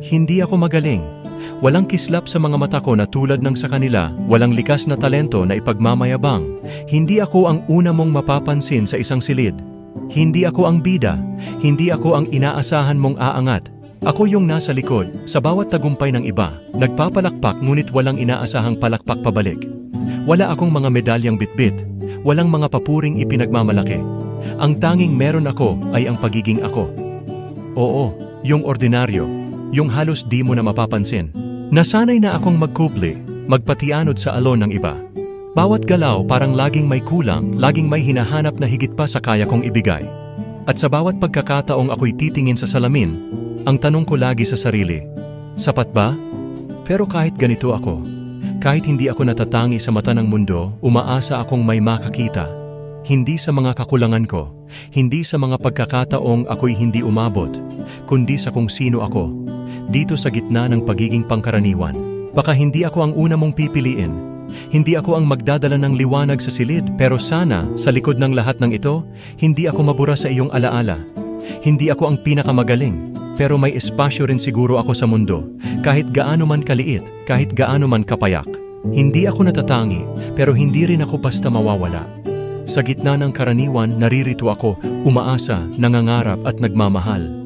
Hindi ako magaling. Walang kislap sa mga mata ko na tulad ng sa kanila, walang likas na talento na ipagmamayabang. Hindi ako ang una mong mapapansin sa isang silid. Hindi ako ang bida, hindi ako ang inaasahan mong aangat. Ako yung nasa likod, sa bawat tagumpay ng iba, nagpapalakpak ngunit walang inaasahang palakpak pabalik. Wala akong mga medalyang bitbit, walang mga papuring ipinagmamalaki. Ang tanging meron ako ay ang pagiging ako. Oo, yung ordinaryo, yung halos di mo na mapapansin. Nasanay na akong magkubli, magpatianod sa alon ng iba. Bawat galaw parang laging may kulang, laging may hinahanap na higit pa sa kaya kong ibigay. At sa bawat pagkakataong ako'y titingin sa salamin, ang tanong ko lagi sa sarili, sapat ba? Pero kahit ganito ako, kahit hindi ako natatangi sa mata ng mundo, umaasa akong may makakita. Hindi sa mga kakulangan ko, hindi sa mga pagkakataong ako'y hindi umabot, kundi sa kung sino ako. Dito sa gitna ng pagiging pangkaraniwan, baka hindi ako ang una mong pipiliin. Hindi ako ang magdadala ng liwanag sa silid, pero sana, sa likod ng lahat ng ito, hindi ako mabura sa iyong alaala. Hindi ako ang pinakamagaling, pero may espasyo rin siguro ako sa mundo, kahit gaano man kaliit, kahit gaano man kapayak. Hindi ako natatangi, pero hindi rin ako basta mawawala. Sa gitna ng karaniwan, naririto ako, umaasa, nangangarap at nagmamahal.